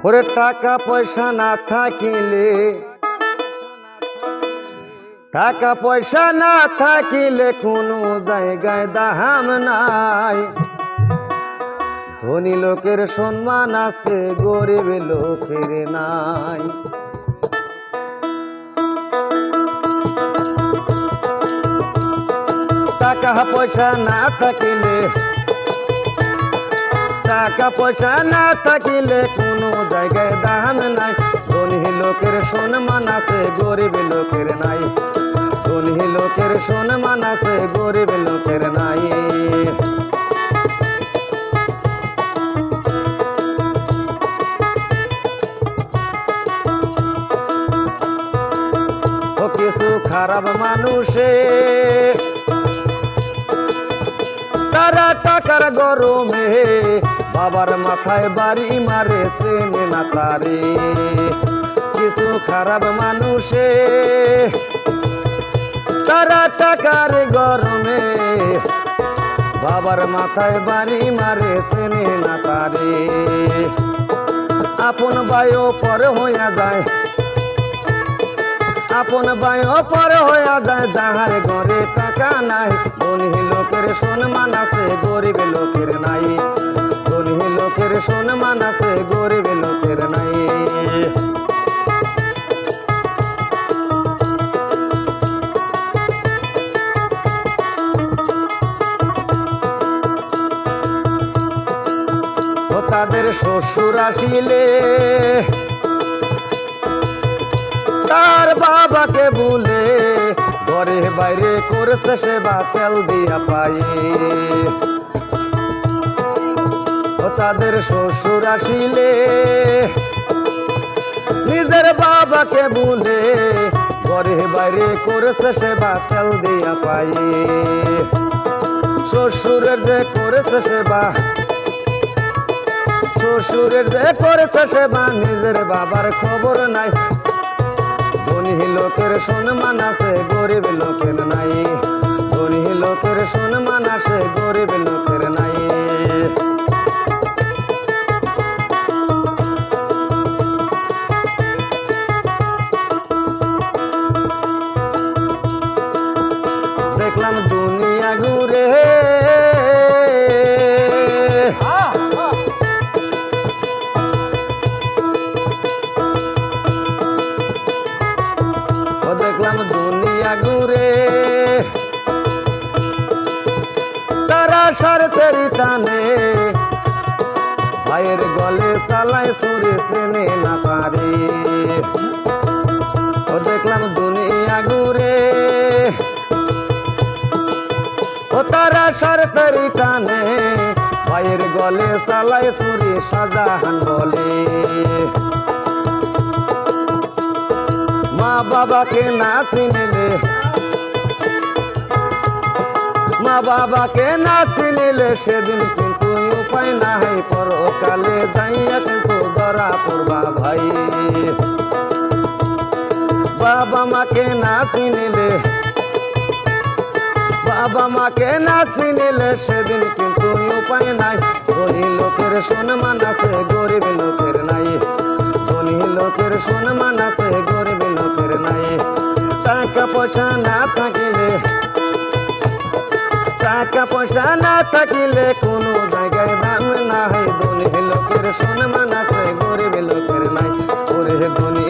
ওরে টাকা পয়সা না থাকিলে, টাকা পয়সা না থাকিলে কোনো জায়গায় দাম নাই। ধনী লোকের সম্মান আছে, গরিব লোকের নাই। টাকা পয়সা না থাকিলে, টাকা পয়সা না থাকিলে কোনো জায়গায় দাম নাই। ধনী লোকের সম্মান আছে, গরিব লোকের নাই। ধনী লোকের সম্মান আছে, গরিব লোকের নাই। ও কিছু খারাপ মানুষে তারা টাকার গরমে বাবার মাথায় বাড়ি মারে, চেনে না তারে। কিছু খারাপ মানুষে তারা টাকার গরমে বাবার মাথায় বাড়ি মারে, চেনে না তারে। আপন ভাইও পর হইয়া যায়, আপন ভাইও পর হইয়া যায়, যাহার ঘরে টাকা নাই। ধনী লোকের সম্মান আছে, গরিব লোকের নাই। ধনী লোকের সম্মান আছে, গরিব লোকের নাই। ও তাদের শ্বশুর আসিলে তার বাবাকে বলে, ঘরে বাইরে করেছে সেবা, তেল দিয়া পায়ে। ও তাদের শ্বশুর আসিলে নিজের বাবাকে বলে, ঘরে বাইরে করেছে সেবা, তেল দিয়া পায়ে। শ্বশুরের যে করেছে সেবা, শ্বশুরের যে করেছে সেবা, নিজের বাবার খবর নাই। ধনী লোকের সম্মান আছে, গরিব লোকের নাই। ধনী লোকের সম্মান আছে, গরিব লোকের নাই। দেখলাম দুনিয়া ঘুরে, দেখলাম দুনিয়া ঘুরে তারা স্বার্থের টানে ভাইয়ের গলে চালায় ছুরি, চেনে না পারে। ও দেখলাম দুনিয়া ঘুরে ও তারা স্বার্থের টানে ভাইয়ের গলে চালায় ছুরি, শাহজাহান বলে। মা বাবাকে না চিনিলে, মা বাবাকে না চিনিলে সেদিন কিন্তু উপায় নাই। পরকালে যাইয়া কিন্তু ধরা পড়বা ভাই। বাবা মাকে না চিনিলে, বাবা মাকে না চিনিলে সেদিন কিন্তু উপায় নাই। ধনী লোকের সম্মান আছে, গরিব লোকের নাই। ধনী লোকের সম্মান আছে, গরিব লোকের নাই। টাকা পয়সা না থাকিলে, টাকা পয়সা না থাকিলে কোনো জায়গায় দাম নাই। ধনী লোকের সম্মান আছে, গরিব লোকের নাই। ওরে ধনী